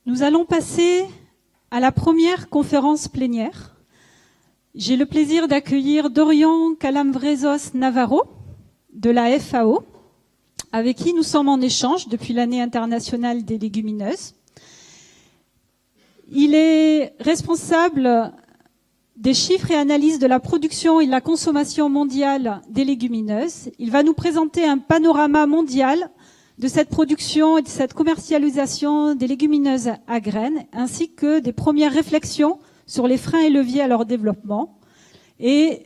Nous allons passer à la première conférence plénière. J'ai le plaisir d'accueillir Dorian Calamvrezos Navarro de la FAO, avec qui nous sommes en échange depuis l'année internationale des légumineuses. Il est responsable des chiffres et analyses de la production et de la consommation mondiale des légumineuses. Il va nous présenter un panorama mondial de cette production et de cette commercialisation des légumineuses à graines, ainsi que des premières réflexions sur les freins et leviers à leur développement. Et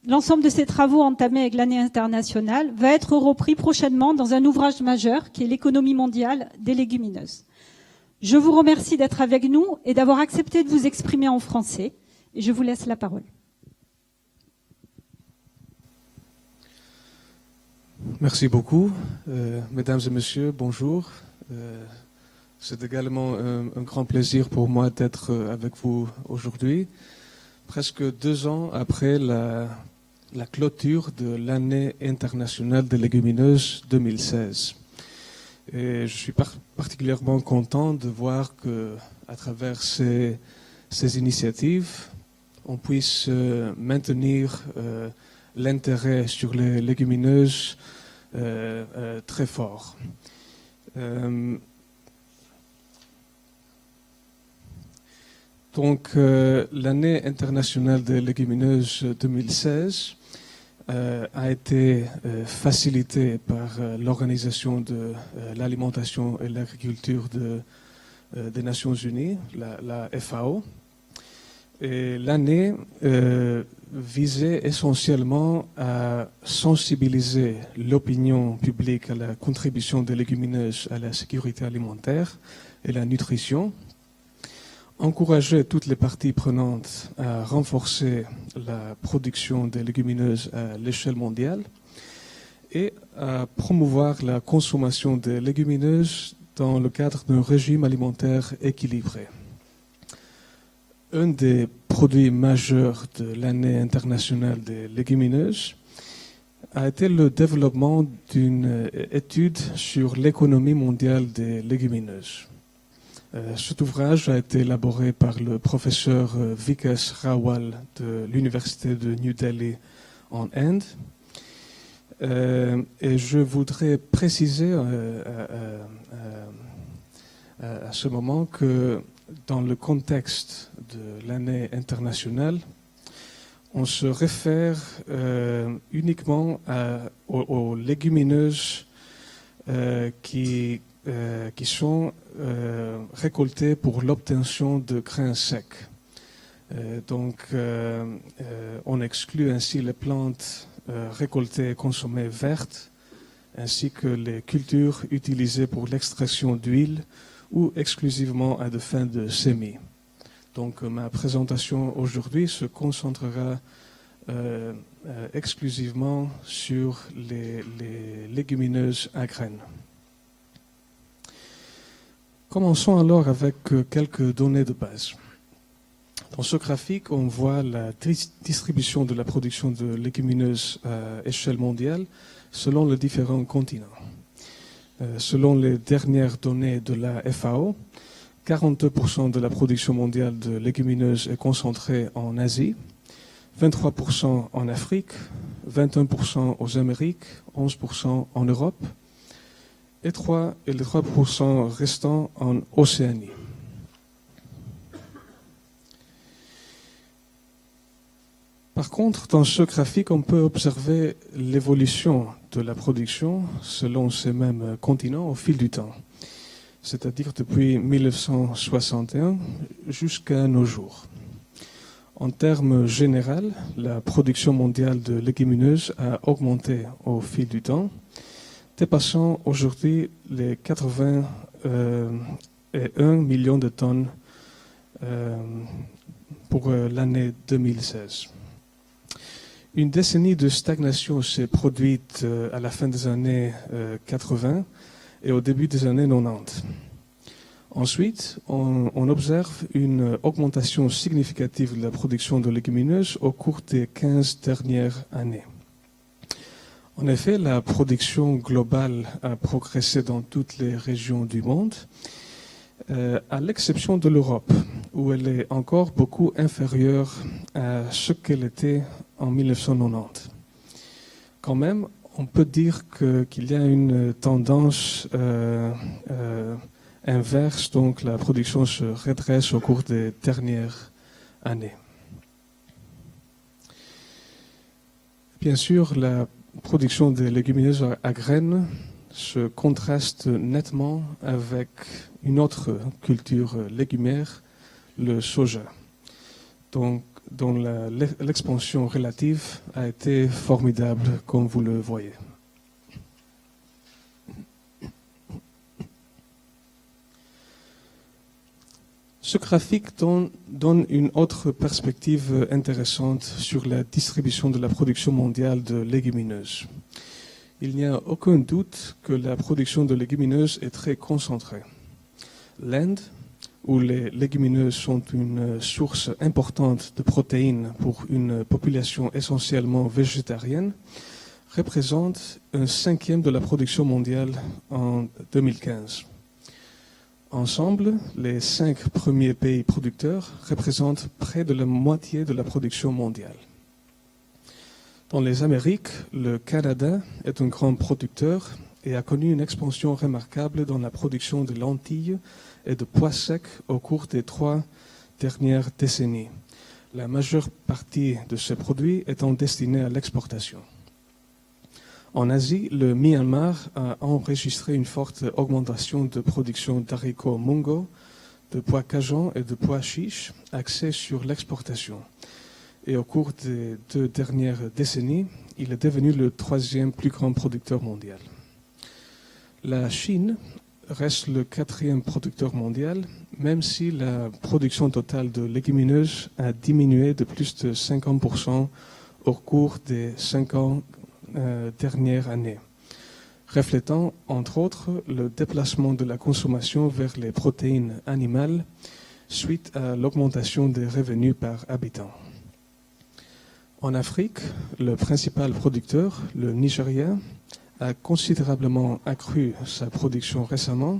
l'ensemble de ces travaux entamés avec l'année internationale va être repris prochainement dans un ouvrage majeur qui est l'économie mondiale des légumineuses. Je vous remercie d'être avec nous et d'avoir accepté de vous exprimer en français. Et je vous laisse la parole. Merci beaucoup. Mesdames et messieurs, bonjour. C'est également un grand plaisir pour moi d'être avec vous aujourd'hui, presque 2 ans après la clôture de l'année internationale des légumineuses 2016. Et je suis particulièrement content de voir que, à travers ces initiatives, on puisse maintenir l'intérêt sur les légumineuses très fort. Donc, l'année internationale des légumineuses 2016 a été facilitée par l'Organisation de l'alimentation et l'agriculture des Nations Unies, la FAO. Et l'année visait essentiellement à sensibiliser l'opinion publique à la contribution des légumineuses à la sécurité alimentaire et la nutrition, encourager toutes les parties prenantes à renforcer la production des légumineuses à l'échelle mondiale et à promouvoir la consommation des légumineuses dans le cadre d'un régime alimentaire équilibré. Un des produits majeurs de l'année internationale des légumineuses a été le développement d'une étude sur l'économie mondiale des légumineuses. Cet ouvrage a été élaboré par le professeur Vikas Rawal de l'Université de New Delhi en Inde. Et je voudrais préciser à ce moment que dans le contexte de l'année internationale, on se réfère uniquement aux légumineuses qui sont récoltées pour l'obtention de grains secs. Donc, on exclut ainsi les plantes récoltées et consommées vertes, ainsi que les cultures utilisées pour l'extraction d'huile ou exclusivement à des fins de semis. Donc ma présentation aujourd'hui se concentrera exclusivement sur les légumineuses à graines. Commençons alors avec quelques données de base. Dans ce graphique, on voit la distribution de la production de légumineuses à échelle mondiale selon les différents continents. Selon les dernières données de la FAO, 42% de la production mondiale de légumineuses est concentrée en Asie, 23% en Afrique, 21% aux Amériques, 11% en Europe et les 3% restants en Océanie. Par contre, dans ce graphique, on peut observer l'évolution de la production selon ces mêmes continents au fil du temps, c'est-à-dire depuis 1961 jusqu'à nos jours. En termes généraux, la production mondiale de légumineuses a augmenté au fil du temps, dépassant aujourd'hui les 81 millions de tonnes pour l'année 2016. Une décennie de stagnation s'est produite à la fin des années 80 et au début des années 90. Ensuite, on observe une augmentation significative de la production de légumineuses au cours des 15 dernières années. En effet, la production globale a progressé dans toutes les régions du monde à l'exception de l'Europe, où elle est encore beaucoup inférieure à ce qu'elle était en 1990. Quand même, on peut dire qu'il y a une tendance inverse, donc la production se redresse au cours des dernières années. Bien sûr, la production des légumineuses à graines se contraste nettement avec une autre culture légumière, le soja, donc, dont l'expansion relative a été formidable, comme vous le voyez. Ce graphique donne une autre perspective intéressante sur la distribution de la production mondiale de légumineuses. Il n'y a aucun doute que la production de légumineuses est très concentrée. L'Inde, où les légumineuses sont une source importante de protéines pour une population essentiellement végétarienne, représente 1/5 de la production mondiale en 2015. Ensemble, les 5 premiers pays producteurs représentent près de la moitié de la production mondiale. Dans les Amériques, le Canada est un grand producteur et a connu une expansion remarquable dans la production de lentilles et de pois secs au cours des 3 dernières décennies, la majeure partie de ces produits étant destinés à l'exportation. En Asie, le Myanmar a enregistré une forte augmentation de production d'haricots mungo, de pois cajon et de pois chiches axés sur l'exportation. Et au cours des 2 dernières décennies, il est devenu le 3e plus grand producteur mondial. La Chine reste le 4e producteur mondial, même si la production totale de légumineuses a diminué de plus de 50% au cours des 5 ans dernières années, reflétant entre autres le déplacement de la consommation vers les protéines animales suite à l'augmentation des revenus par habitant. En Afrique, le principal producteur, le Nigeria, a considérablement accru sa production récemment,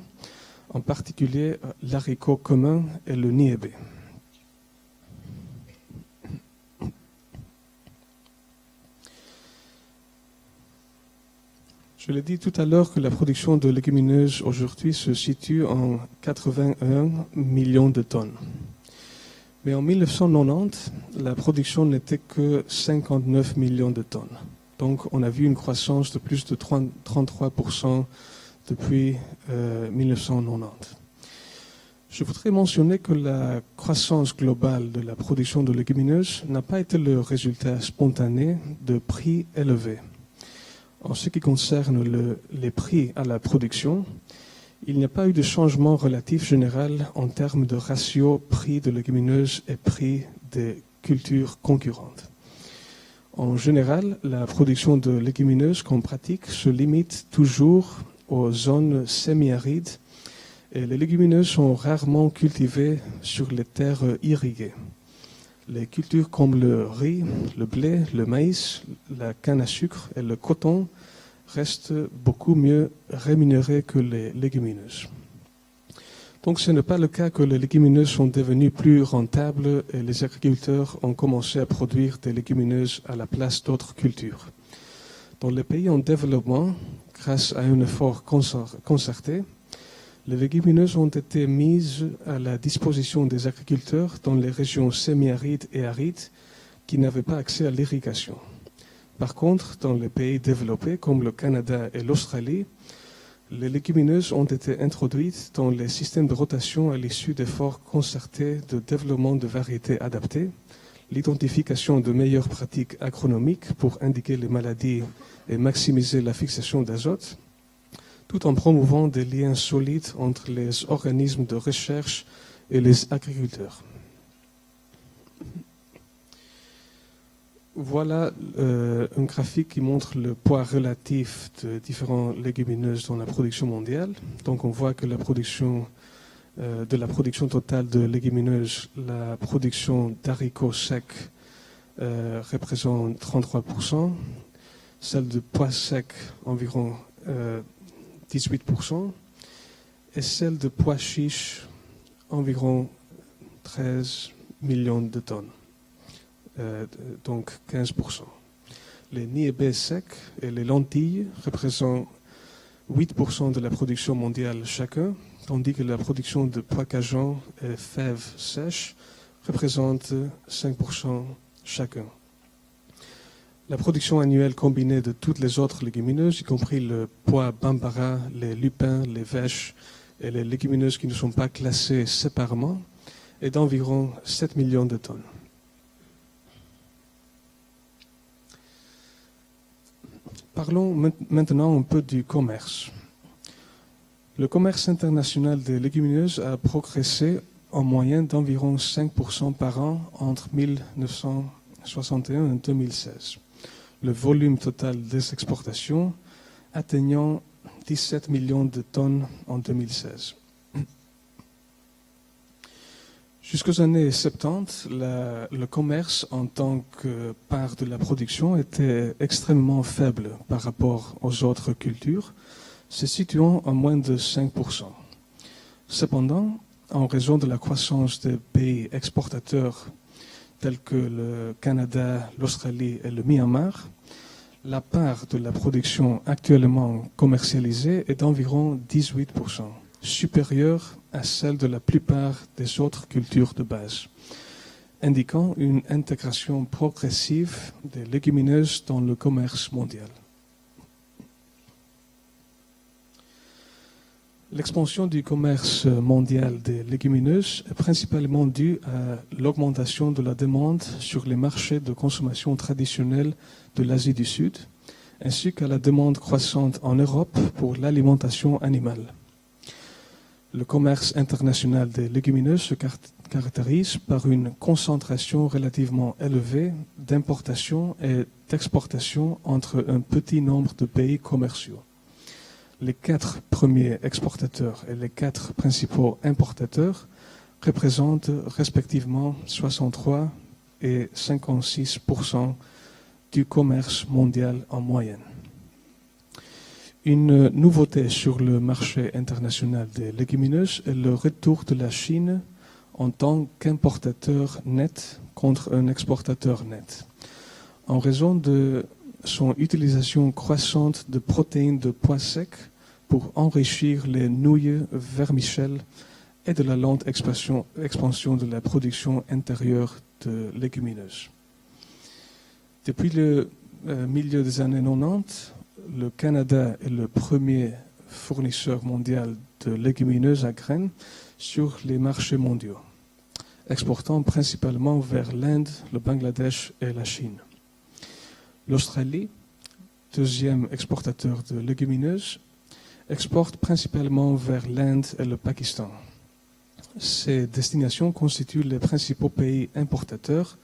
en particulier l'haricot commun et le niébé. Je l'ai dit tout à l'heure que la production de légumineuses aujourd'hui se situe en 81 millions de tonnes. Mais en 1990, la production n'était que 59 millions de tonnes. Donc on a vu une croissance de plus de 33% depuis 1990. Je voudrais mentionner que la croissance globale de la production de légumineuses n'a pas été le résultat spontané de prix élevés. En ce qui concerne les prix à la production, il n'y a pas eu de changement relatif général en termes de ratio prix de légumineuses et prix des cultures concurrentes. En général, la production de légumineuses qu'on pratique se limite toujours aux zones semi-arides et les légumineuses sont rarement cultivées sur les terres irriguées. Les cultures comme le riz, le blé, le maïs, la canne à sucre et le coton restent beaucoup mieux rémunérées que les légumineuses. Donc ce n'est pas le cas que les légumineuses sont devenues plus rentables et les agriculteurs ont commencé à produire des légumineuses à la place d'autres cultures. Dans les pays en développement, grâce à un effort concerté, les légumineuses ont été mises à la disposition des agriculteurs dans les régions semi-arides et arides qui n'avaient pas accès à l'irrigation. Par contre, dans les pays développés comme le Canada et l'Australie, les légumineuses ont été introduites dans les systèmes de rotation à l'issue d'efforts concertés de développement de variétés adaptées, l'identification de meilleures pratiques agronomiques pour indiquer les maladies et maximiser la fixation d'azote, tout en promouvant des liens solides entre les organismes de recherche et les agriculteurs. Voilà un graphique qui montre le poids relatif de différentes légumineuses dans la production mondiale. Donc on voit que la production totale de légumineuses, la production d'haricots secs représente 33%, celle de pois secs environ 18%, et celle de pois chiches environ 13 millions de tonnes, donc 15%. Les niébés secs et les lentilles représentent 8% de la production mondiale chacun, tandis que la production de pois cajon et fèves sèches représente 5% chacun. La production annuelle combinée de toutes les autres légumineuses, y compris le pois bambara, les lupins, les vèches et les légumineuses qui ne sont pas classées séparément, est d'environ 7 millions de tonnes. Parlons maintenant un peu du commerce. Le commerce international des légumineuses a progressé en moyenne d'environ 5% par an entre 1961 et 2016. Le volume total des exportations atteignant 17 millions de tonnes en 2016. Jusqu'aux années 70, le commerce en tant que part de la production était extrêmement faible par rapport aux autres cultures, se situant à moins de 5%. Cependant, en raison de la croissance des pays exportateurs tels que le Canada, l'Australie et le Myanmar, la part de la production actuellement commercialisée est d'environ 18%, supérieure à celle de la plupart des autres cultures de base, indiquant une intégration progressive des légumineuses dans le commerce mondial. L'expansion du commerce mondial des légumineuses est principalement due à l'augmentation de la demande sur les marchés de consommation traditionnels de l'Asie du Sud, ainsi qu'à la demande croissante en Europe pour l'alimentation animale. Le commerce international des légumineuses se caractérise par une concentration relativement élevée d'importation et d'exportation entre un petit nombre de pays commerciaux. Les 4 premiers exportateurs et les 4 principaux importateurs représentent respectivement 63 et 56% du commerce mondial en moyenne. Une nouveauté sur le marché international des légumineuses est le retour de la Chine en tant qu'importateur net contre un exportateur net. En raison de son utilisation croissante de protéines de pois secs pour enrichir les nouilles vermicelles et de la lente expansion de la production intérieure de légumineuses. Depuis le milieu des années 90, le Canada est le premier fournisseur mondial de légumineuses à graines sur les marchés mondiaux, exportant principalement vers l'Inde, le Bangladesh et la Chine. L'Australie, deuxième exportateur de légumineuses, exporte principalement vers l'Inde et le Pakistan. Ces destinations constituent les principaux pays importateurs,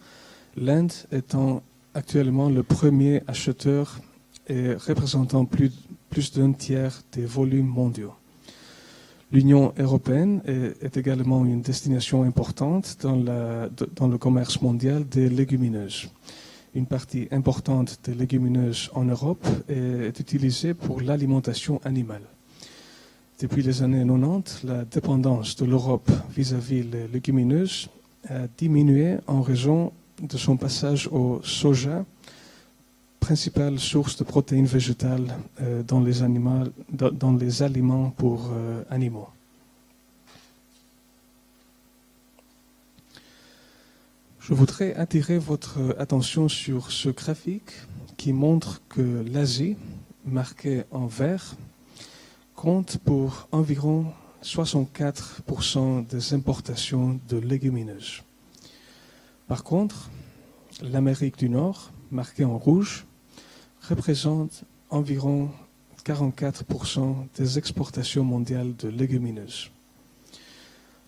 l'Inde étant actuellement le premier acheteur et représentant plus d'un tiers des volumes mondiaux. L'Union européenne est également une destination importante dans le commerce mondial des légumineuses. Une partie importante des légumineuses en Europe est utilisée pour l'alimentation animale. Depuis les années 90, la dépendance de l'Europe vis-à-vis des légumineuses a diminué en raison de son passage au soja, principale source de protéines végétales dans les aliments pour animaux. Je voudrais attirer votre attention sur ce graphique qui montre que l'Asie, marquée en vert, compte pour environ 64% des importations de légumineuses. Par contre, l'Amérique du Nord, marquée en rouge, représente environ 44% des exportations mondiales de légumineuses.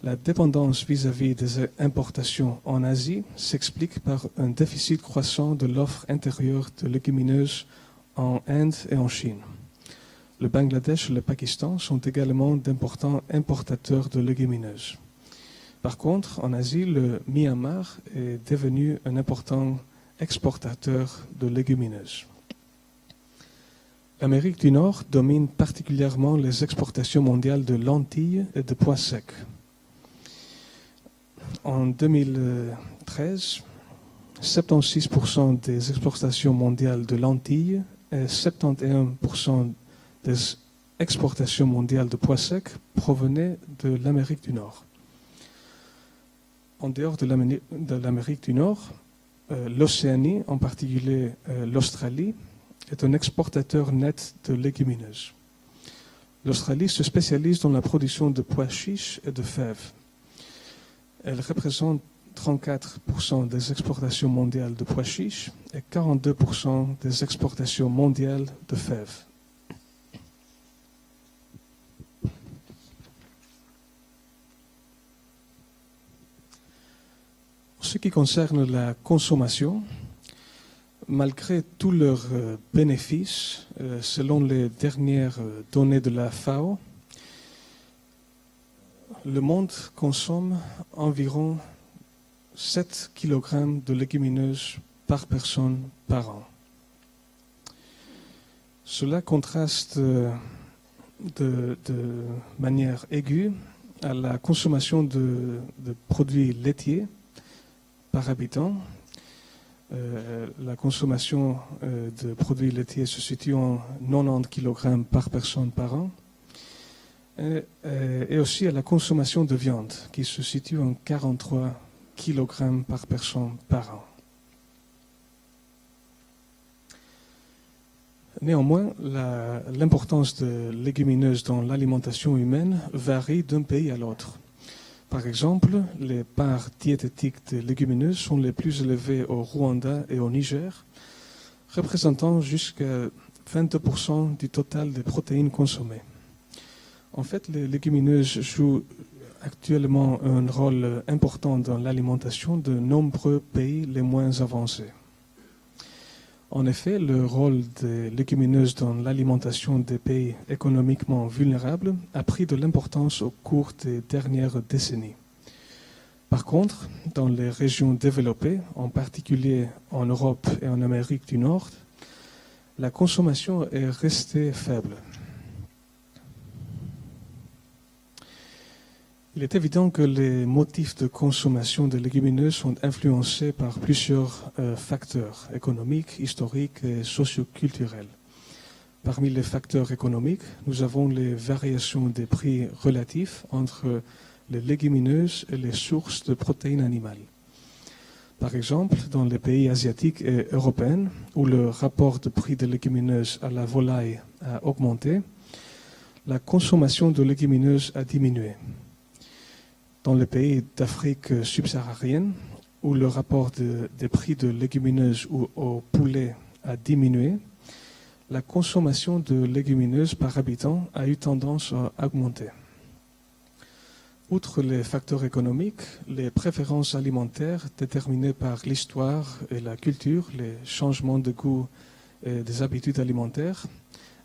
La dépendance vis-à-vis des importations en Asie s'explique par un déficit croissant de l'offre intérieure de légumineuses en Inde et en Chine. Le Bangladesh et le Pakistan sont également d'importants importateurs de légumineuses. Par contre, en Asie, le Myanmar est devenu un important exportateur de légumineuses. L'Amérique du Nord domine particulièrement les exportations mondiales de lentilles et de pois secs. en 2013, 76% des exportations mondiales de lentilles et 71% des exportations mondiales de pois secs provenaient de l'Amérique du Nord. En dehors de l'Amérique du Nord, l'Océanie, en particulier l'Australie, est un exportateur net de légumineuses. L'Australie se spécialise dans la production de pois chiches et de fèves. Elle représente 34% des exportations mondiales de pois chiches et 42% des exportations mondiales de fèves. En ce qui concerne la consommation, malgré tous leurs bénéfices, selon les dernières données de la FAO, le monde consomme environ 7 kg de légumineuses par personne par an. Cela contraste de manière aiguë à la consommation de produits laitiers par habitant. La consommation de produits laitiers se situe en 90 kg par personne par an. Et aussi à la consommation de viande, qui se situe en 43 kg par personne par an. Néanmoins, l'importance de légumineuses dans l'alimentation humaine varie d'un pays à l'autre. Par exemple, les parts diététiques des légumineuses sont les plus élevées au Rwanda et au Niger, représentant jusqu'à 22% du total des protéines consommées. En fait, les légumineuses jouent actuellement un rôle important dans l'alimentation de nombreux pays les moins avancés. En effet, le rôle des légumineuses dans l'alimentation des pays économiquement vulnérables a pris de l'importance au cours des dernières décennies. Par contre, dans les régions développées, en particulier en Europe et en Amérique du Nord, la consommation est restée faible. Il est évident que les motifs de consommation de légumineuses sont influencés par plusieurs facteurs économiques, historiques et socioculturels. Parmi les facteurs économiques, nous avons les variations des prix relatifs entre les légumineuses et les sources de protéines animales. Par exemple, dans les pays asiatiques et européens, où le rapport de prix des légumineuses à la volaille a augmenté, la consommation de légumineuses a diminué. Dans les pays d'Afrique subsaharienne, où le rapport des prix de légumineuses ou au poulet a diminué, la consommation de légumineuses par habitant a eu tendance à augmenter. Outre les facteurs économiques, les préférences alimentaires déterminées par l'histoire et la culture, les changements de goût et des habitudes alimentaires,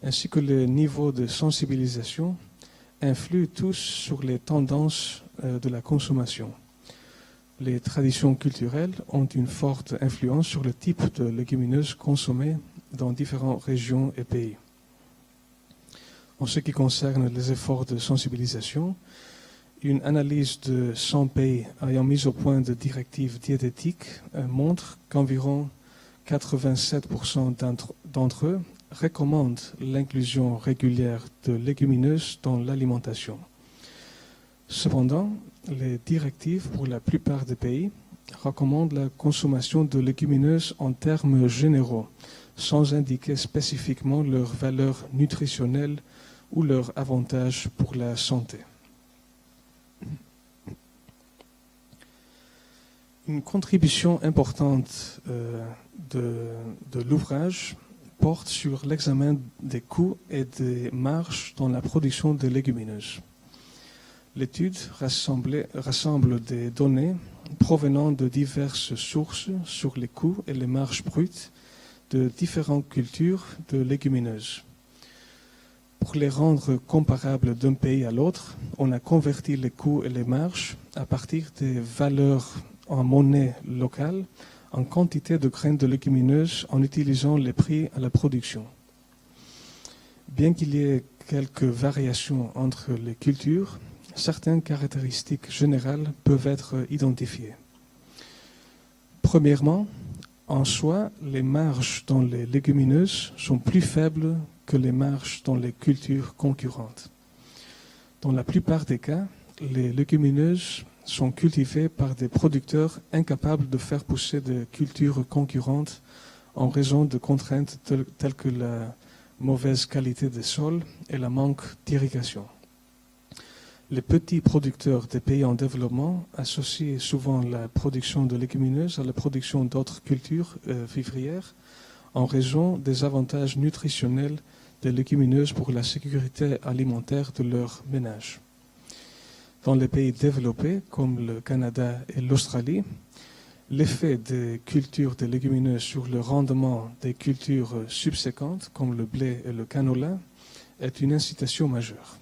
ainsi que les niveaux de sensibilisation, influent tous sur les tendances de la consommation. Les traditions culturelles ont une forte influence sur le type de légumineuses consommées dans différentes régions et pays. En ce qui concerne les efforts de sensibilisation, une analyse de 100 pays ayant mis au point de directives diététiques montre qu'environ 87% d'entre eux recommandent l'inclusion régulière de légumineuses dans l'alimentation. Cependant, les directives pour la plupart des pays recommandent la consommation de légumineuses en termes généraux, sans indiquer spécifiquement leur valeur nutritionnelle ou leur avantage pour la santé. Une contribution importante de l'ouvrage porte sur l'examen des coûts et des marges dans la production des légumineuses. L'étude rassemble des données provenant de diverses sources sur les coûts et les marges brutes de différentes cultures de légumineuses. Pour les rendre comparables d'un pays à l'autre, on a converti les coûts et les marges à partir des valeurs en monnaie locale en quantité de graines de légumineuses en utilisant les prix à la production. Bien qu'il y ait quelques variations entre les cultures, certaines caractéristiques générales peuvent être identifiées. Premièrement, en soi, les marges dans les légumineuses sont plus faibles que les marges dans les cultures concurrentes. Dans la plupart des cas, les légumineuses sont cultivées par des producteurs incapables de faire pousser des cultures concurrentes en raison de contraintes telles que la mauvaise qualité des sols et le manque d'irrigation. Les petits producteurs des pays en développement associent souvent la production de légumineuses à la production d'autres cultures vivrières en raison des avantages nutritionnels des légumineuses pour la sécurité alimentaire de leur ménage. Dans les pays développés, comme le Canada et l'Australie, l'effet des cultures de légumineuses sur le rendement des cultures subséquentes, comme le blé et le canola, est une incitation majeure.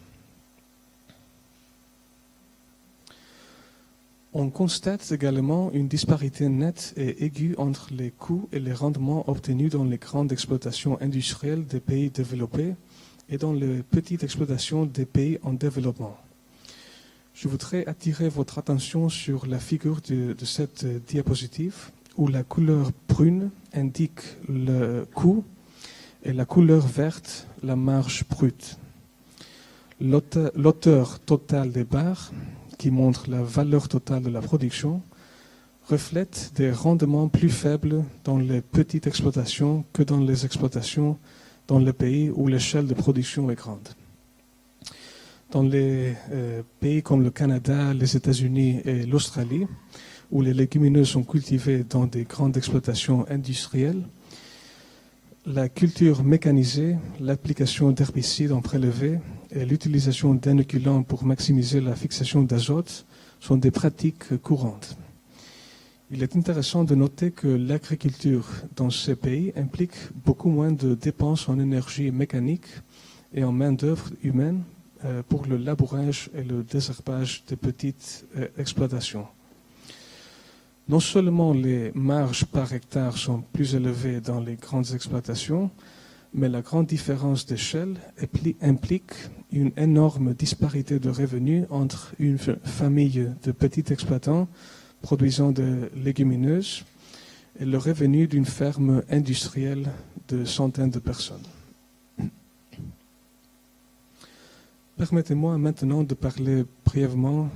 On constate également une disparité nette et aiguë entre les coûts et les rendements obtenus dans les grandes exploitations industrielles des pays développés et dans les petites exploitations des pays en développement. Je voudrais attirer votre attention sur la figure de cette diapositive où la couleur brune indique le coût et la couleur verte la marge brute. L'auteur total des barres, qui montre la valeur totale de la production, reflète des rendements plus faibles dans les petites exploitations que dans les exploitations dans les pays où l'échelle de production est grande. Dans les pays comme le Canada, les États-Unis et l'Australie, où les légumineuses sont cultivées dans des grandes exploitations industrielles, la culture mécanisée, l'application d'herbicides en prélevé et l'utilisation d'inoculants pour maximiser la fixation d'azote sont des pratiques courantes. Il est intéressant de noter que l'agriculture dans ces pays implique beaucoup moins de dépenses en énergie mécanique et en main-d'œuvre humaine pour le labourage et le désherbage des petites exploitations. Non seulement les marges par hectare sont plus élevées dans les grandes exploitations, mais la grande différence d'échelle implique une énorme disparité de revenus entre une famille de petits exploitants produisant des légumineuses et le revenu d'une ferme industrielle de centaines de personnes. Permettez-moi maintenant de parler brièvement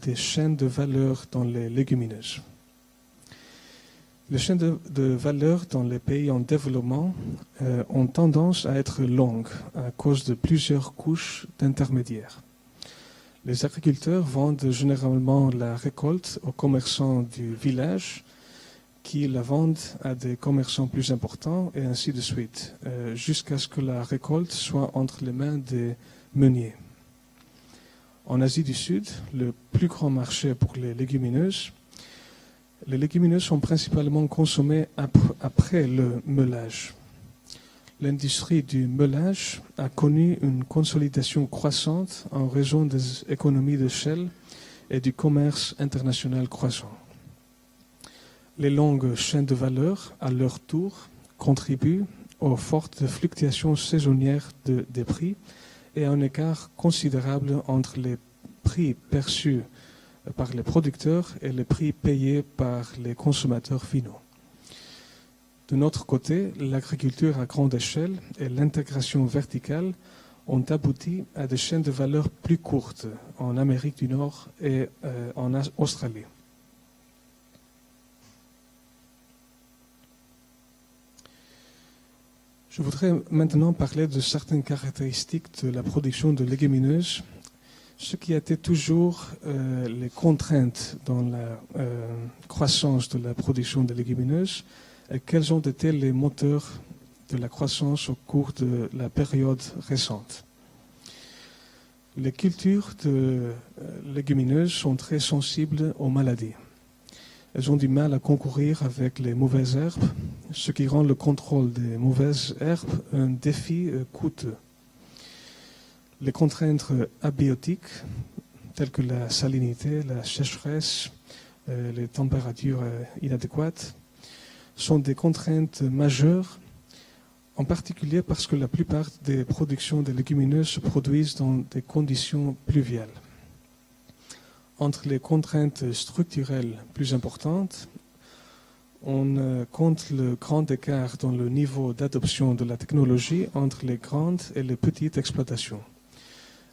des chaînes de valeur dans les légumineuses. Les chaînes de valeur dans les pays en développement ont tendance à être longues à cause de plusieurs couches d'intermédiaires. Les agriculteurs vendent généralement la récolte aux commerçants du village qui la vendent à des commerçants plus importants et ainsi de suite, jusqu'à ce que la récolte soit entre les mains des meuniers. En Asie du Sud, le plus grand marché pour les légumineuses sont principalement consommées après le meulage. L'industrie du meulage a connu une consolidation croissante en raison des économies d'échelle et du commerce international croissant. Les longues chaînes de valeur, à leur tour, contribuent aux fortes fluctuations saisonnières des prix et à un écart considérable entre les prix perçus par les producteurs et les prix payés par les consommateurs finaux. De notre côté, l'agriculture à grande échelle et l'intégration verticale ont abouti à des chaînes de valeur plus courtes en Amérique du Nord et en Australie. Je voudrais maintenant parler de certaines caractéristiques de la production de légumineuses, ce qui a été toujours les contraintes dans la croissance de la production de légumineuses et quels ont été les moteurs de la croissance au cours de la période récente. Les cultures de légumineuses sont très sensibles aux maladies. Elles ont du mal à concourir avec les mauvaises herbes, ce qui rend le contrôle des mauvaises herbes un défi coûteux. Les contraintes abiotiques, telles que la salinité, la sécheresse, les températures inadéquates, sont des contraintes majeures, en particulier parce que la plupart des productions de légumineuses se produisent dans des conditions pluviales. Entre les contraintes structurelles plus importantes, on compte le grand écart dans le niveau d'adoption de la technologie entre les grandes et les petites exploitations,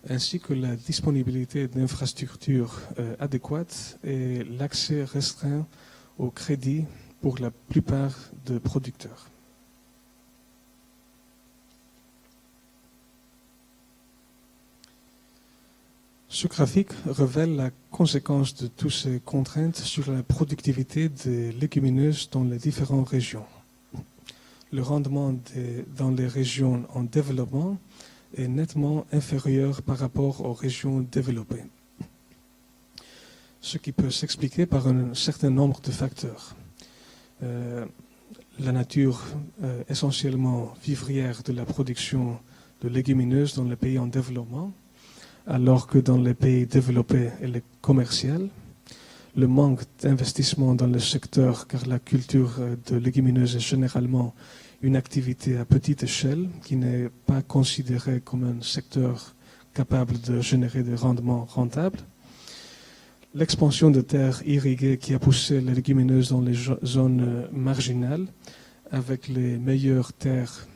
ainsi que la disponibilité d'infrastructures adéquates et l'accès restreint au crédit pour la plupart des producteurs. Ce graphique révèle la conséquence de toutes ces contraintes sur la productivité des légumineuses dans les différentes régions. Le rendement dans les régions en développement est nettement inférieur par rapport aux régions développées, ce qui peut s'expliquer par un certain nombre de facteurs. La nature essentiellement vivrière de la production de légumineuses dans les pays en développement, alors que dans les pays développés elle est commerciale. Le manque d'investissement dans le secteur, car la culture de légumineuses est généralement une activité à petite échelle qui n'est pas considérée comme un secteur capable de générer des rendements rentables. L'expansion de terres irriguées qui a poussé les légumineuses dans les zones marginales, avec les meilleures terres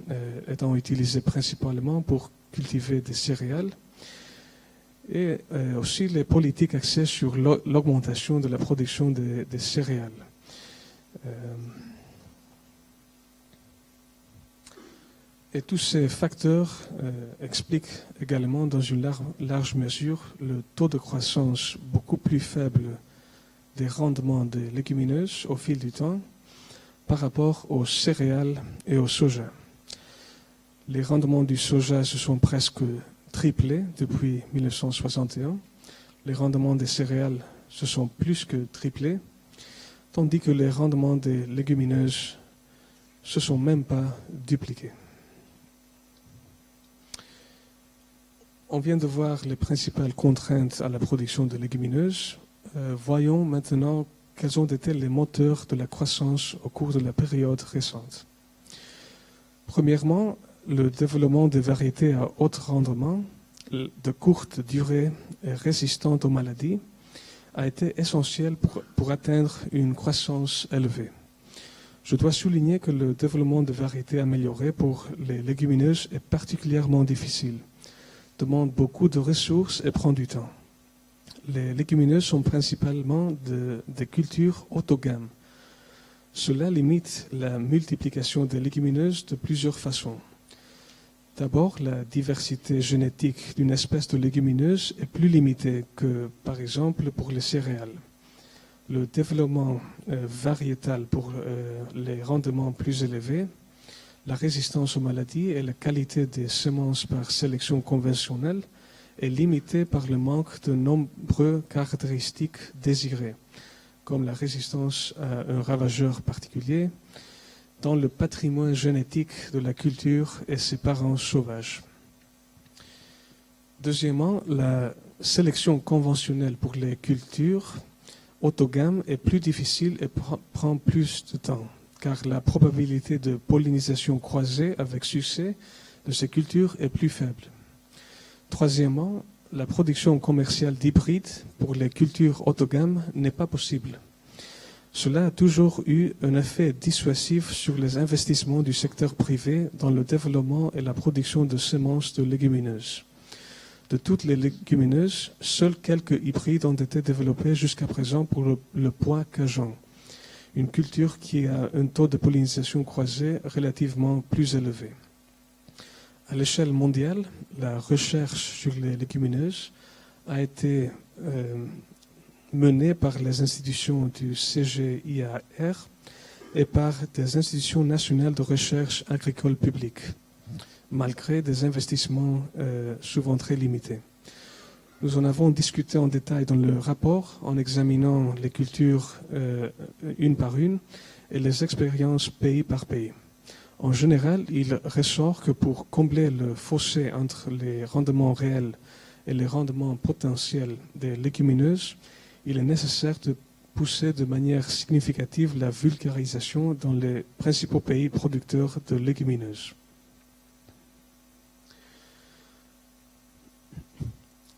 étant utilisées principalement pour cultiver des céréales. Et aussi les politiques axées sur l'augmentation de la production des céréales. Et tous ces facteurs expliquent également dans une large mesure le taux de croissance beaucoup plus faible des rendements des légumineuses au fil du temps par rapport aux céréales et au soja. Les rendements du soja se sont presque triplés depuis 1961. Les rendements des céréales se sont plus que triplés, tandis que les rendements des légumineuses ne se sont même pas dupliqués. On vient de voir les principales contraintes à la production de légumineuses. Voyons maintenant quels ont été les moteurs de la croissance au cours de la période récente. Premièrement, le développement des variétés à haut rendement, de courte durée et résistantes aux maladies, a été essentiel pour atteindre une croissance élevée. Je dois souligner que le développement de variétés améliorées pour les légumineuses est particulièrement difficile, demande beaucoup de ressources et prend du temps. Les légumineuses sont principalement des cultures haut de gamme. Cela limite la multiplication des légumineuses de plusieurs façons. D'abord, la diversité génétique d'une espèce de légumineuse est plus limitée que, par exemple, pour les céréales. Le développement variétal pour les rendements plus élevés, la résistance aux maladies et la qualité des semences par sélection conventionnelle est limitée par le manque de nombreuses caractéristiques désirées, comme la résistance à un ravageur particulier, dans le patrimoine génétique de la culture et ses parents sauvages. Deuxièmement, la sélection conventionnelle pour les cultures haut de gamme est plus difficile et prend plus de temps, car la probabilité de pollinisation croisée avec succès de ces cultures est plus faible. Troisièmement, la production commerciale d'hybrides pour les cultures haut de gamme n'est pas possible. Cela a toujours eu un effet dissuasif sur les investissements du secteur privé dans le développement et la production de semences de légumineuses. De toutes les légumineuses, seuls quelques hybrides ont été développés jusqu'à présent pour le pois cajon, une culture qui a un taux de pollinisation croisée relativement plus élevé. À l'échelle mondiale, la recherche sur les légumineuses a été menée par les institutions du CGIAR et par des institutions nationales de recherche agricole publique, malgré des investissements souvent très limités. Nous en avons discuté en détail dans le rapport en examinant les cultures une par une et les expériences pays par pays. En général, il ressort que pour combler le fossé entre les rendements réels et les rendements potentiels des légumineuses, il est nécessaire de pousser de manière significative la vulgarisation dans les principaux pays producteurs de légumineuses.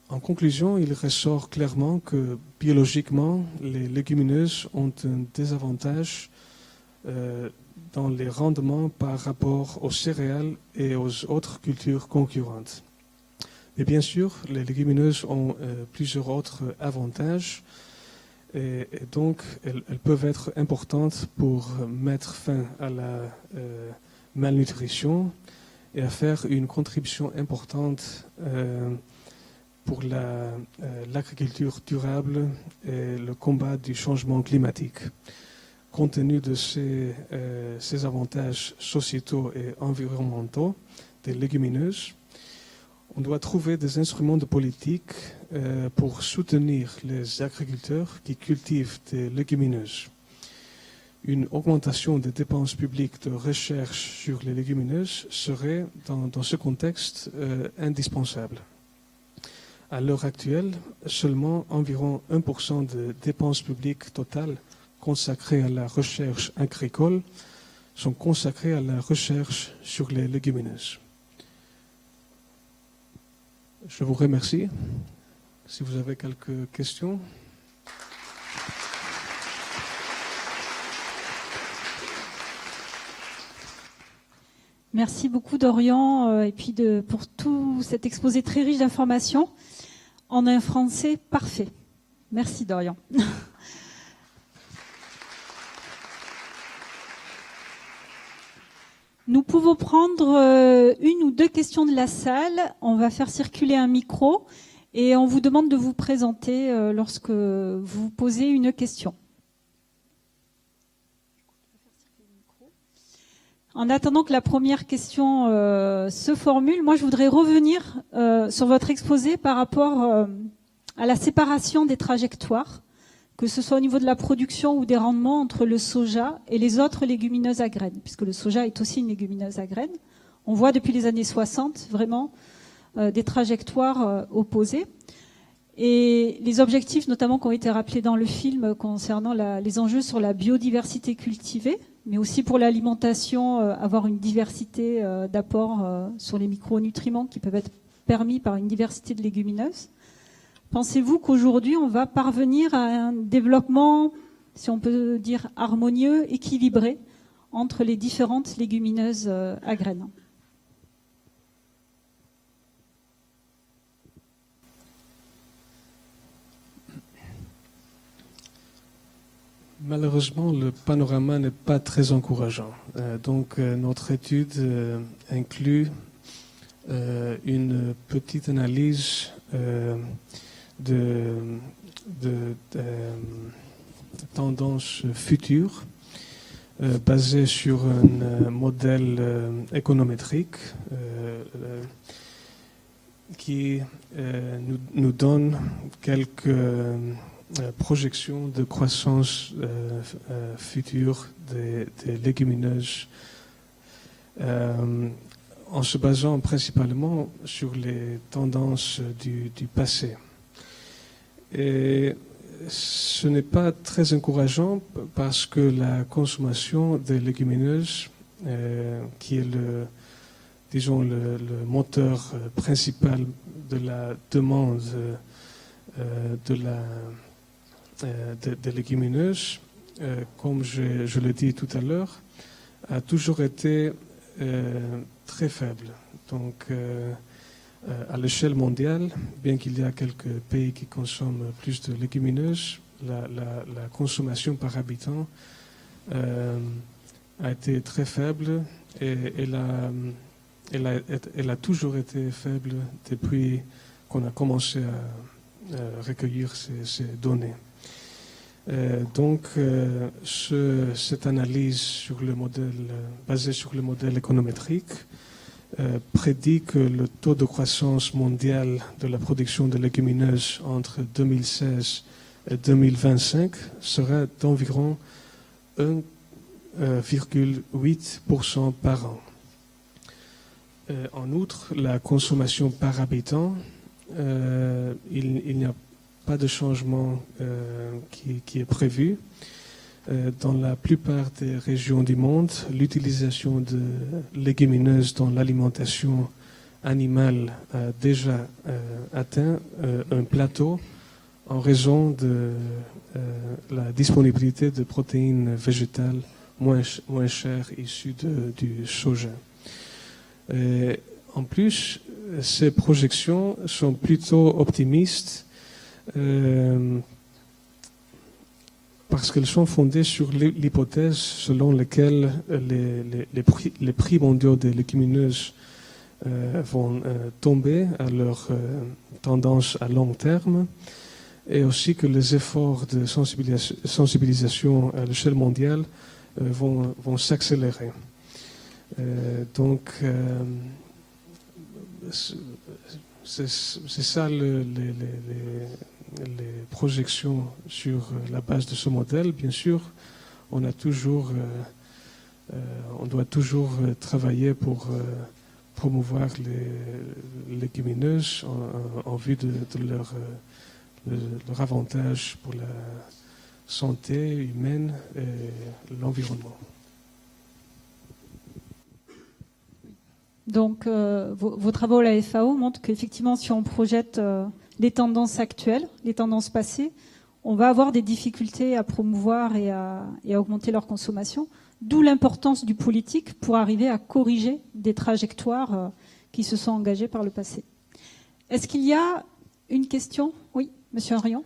En conclusion, il ressort clairement que biologiquement, les légumineuses ont un désavantage dans les rendements par rapport aux céréales et aux autres cultures concurrentes. Mais bien sûr, les légumineuses ont plusieurs autres avantages et donc elles peuvent être importantes pour mettre fin à la malnutrition et à faire une contribution importante pour l'agriculture durable et le combat du changement climatique. Compte tenu de ces avantages sociétaux et environnementaux des légumineuses, on doit trouver des instruments de politique pour soutenir les agriculteurs qui cultivent des légumineuses. Une augmentation des dépenses publiques de recherche sur les légumineuses serait, dans ce contexte, indispensable. À l'heure actuelle, seulement environ 1% des dépenses publiques totales consacrées à la recherche agricole sont consacrées à la recherche sur les légumineuses. Je vous remercie. Si vous avez quelques questions. Merci beaucoup Dorian et puis pour tout cet exposé très riche d'informations en un français parfait. Merci Dorian. Nous pouvons prendre une ou deux questions de la salle. On va faire circuler un micro et on vous demande de vous présenter lorsque vous posez une question. En attendant que la première question se formule, moi je voudrais revenir sur votre exposé par rapport à la séparation des trajectoires, que ce soit au niveau de la production ou des rendements entre le soja et les autres légumineuses à graines, puisque le soja est aussi une légumineuse à graines. On voit depuis les années 60 vraiment des trajectoires opposées. Et les objectifs notamment qui ont été rappelés dans le film concernant les enjeux sur la biodiversité cultivée, mais aussi pour l'alimentation, avoir une diversité d'apports sur les micronutriments qui peuvent être permis par une diversité de légumineuses. Pensez-vous qu'aujourd'hui, on va parvenir à un développement, si on peut dire, harmonieux, équilibré entre les différentes légumineuses à graines ? Malheureusement, le panorama n'est pas très encourageant. Donc, notre étude inclut une petite analyse de tendances futures basées sur un modèle économétrique qui nous donne quelques projections de croissance future des légumineuses en se basant principalement sur les tendances du passé. Et ce n'est pas très encourageant parce que la consommation des légumineuses, qui est le moteur principal de la demande des légumineuses, comme je l'ai dit tout à l'heure, a toujours été très faible. Donc, à l'échelle mondiale, bien qu'il y a quelques pays qui consomment plus de légumineuses, la consommation par habitant a été très faible et elle a toujours été faible depuis qu'on a commencé à recueillir ces données. Donc, cette analyse sur le modèle, basée sur le modèle économétrique prédit que le taux de croissance mondial de la production de légumineuses entre 2016 et 2025 sera d'environ 1,8% par an. En outre, la consommation par habitant, il n'y a pas de changement qui est prévu. Dans la plupart des régions du monde, l'utilisation de légumineuses dans l'alimentation animal a déjà atteint un plateau en raison de la disponibilité de protéines végétales moins chères issues du soja. Et en plus, ces projections sont plutôt optimistes parce qu'elles sont fondées sur l'hypothèse selon laquelle les prix mondiaux des légumineuses vont tomber à leur tendance à long terme, et aussi que les efforts de sensibilisation à l'échelle mondiale vont s'accélérer. Donc, c'est ça les projections sur la base de ce modèle. Bien sûr, on doit toujours travailler pour promouvoir les légumineuses en vue de leur avantage pour la santé humaine et l'environnement. Donc, vos travaux à la FAO montrent qu'effectivement, si on projette les tendances actuelles, les tendances passées, on va avoir des difficultés à promouvoir et à augmenter leur consommation, d'où l'importance du politique pour arriver à corriger des trajectoires qui se sont engagées par le passé. Est-ce qu'il y a une question? Oui, Monsieur Henrion.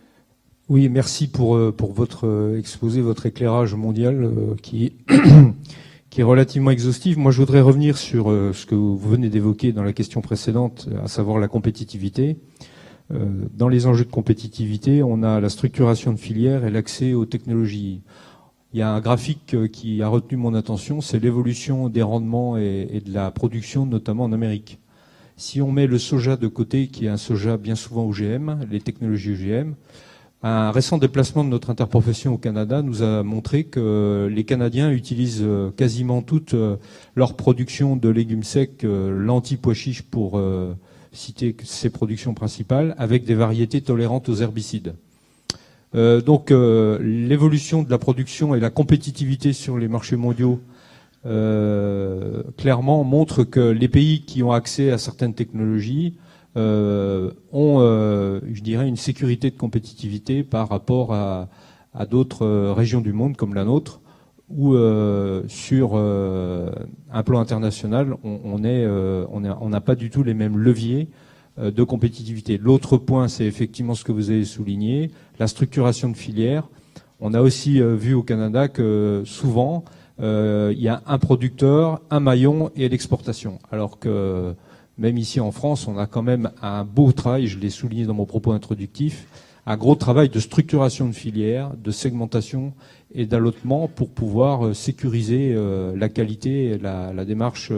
Oui, merci pour votre exposé, votre éclairage mondial qui est relativement exhaustif. Moi, je voudrais revenir sur ce que vous venez d'évoquer dans la question précédente, à savoir la compétitivité. Dans les enjeux de compétitivité, on a la structuration de filières et l'accès aux technologies. Il y a un graphique qui a retenu mon attention, c'est l'évolution des rendements et de la production, notamment en Amérique. Si on met le soja de côté, qui est un soja bien souvent OGM, les technologies OGM, un récent déplacement de notre interprofession au Canada nous a montré que les Canadiens utilisent quasiment toute leur production de légumes secs, lentilles, pois chiches pour citer ses productions principales, avec des variétés tolérantes aux herbicides. Donc l'évolution de la production et la compétitivité sur les marchés mondiaux clairement montre que les pays qui ont accès à certaines technologies ont, je dirais, une sécurité de compétitivité par rapport à d'autres régions du monde comme la nôtre, où sur un plan international, on n'a pas du tout les mêmes leviers de compétitivité. L'autre point, c'est effectivement ce que vous avez souligné, la structuration de filières. On a aussi vu au Canada que souvent, il y a un producteur, un maillon et l'exportation. Alors que même ici en France, on a quand même un beau travail, je l'ai souligné dans mon propos introductif, un gros travail de structuration de filières, de segmentation et d'allotement pour pouvoir sécuriser la qualité et la démarche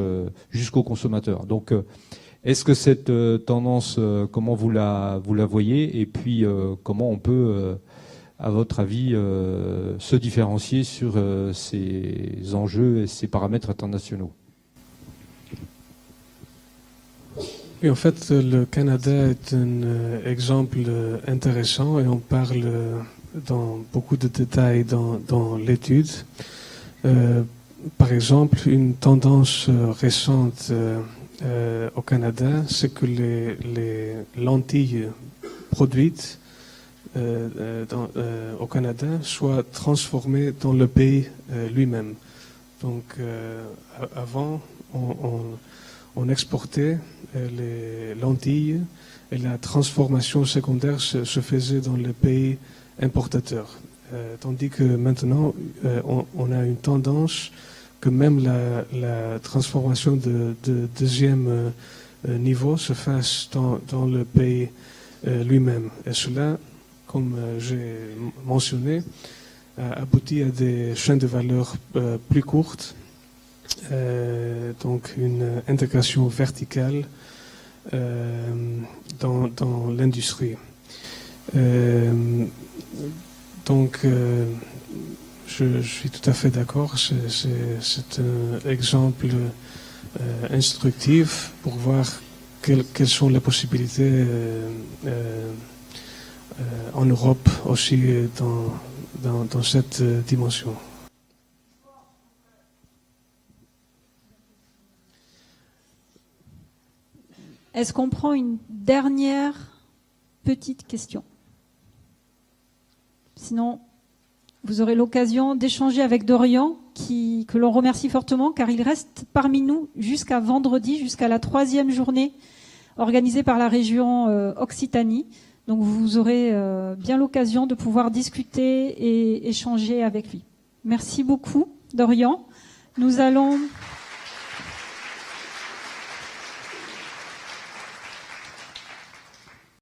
jusqu'au consommateur. Donc, est-ce que cette tendance, comment vous la voyez, et puis comment on peut, à votre avis, se différencier sur ces enjeux et ces paramètres internationaux? Et en fait, le Canada est un exemple intéressant et on parle dans beaucoup de détails dans l'étude. Par exemple, une tendance récente au Canada, c'est que les lentilles produites au Canada soient transformées dans le pays lui-même. Donc, avant, on exportait les lentilles et la transformation secondaire se faisait dans les pays importateurs. Tandis que maintenant, on a une tendance que même la transformation de deuxième niveau se fasse dans le pays lui-même. Et cela, comme j'ai mentionné, aboutit à des chaînes de valeur plus courtes. Donc une intégration verticale dans l'industrie. Donc je suis tout à fait d'accord, c'est un exemple instructif pour voir quelles sont les possibilités en Europe aussi dans cette dimension. Est-ce qu'on prend une dernière petite question? Sinon, vous aurez l'occasion d'échanger avec Dorian, que l'on remercie fortement, car il reste parmi nous jusqu'à vendredi, jusqu'à la 3e journée organisée par la région Occitanie. Donc vous aurez bien l'occasion de pouvoir discuter et échanger avec lui. Merci beaucoup, Dorian. Nous allons...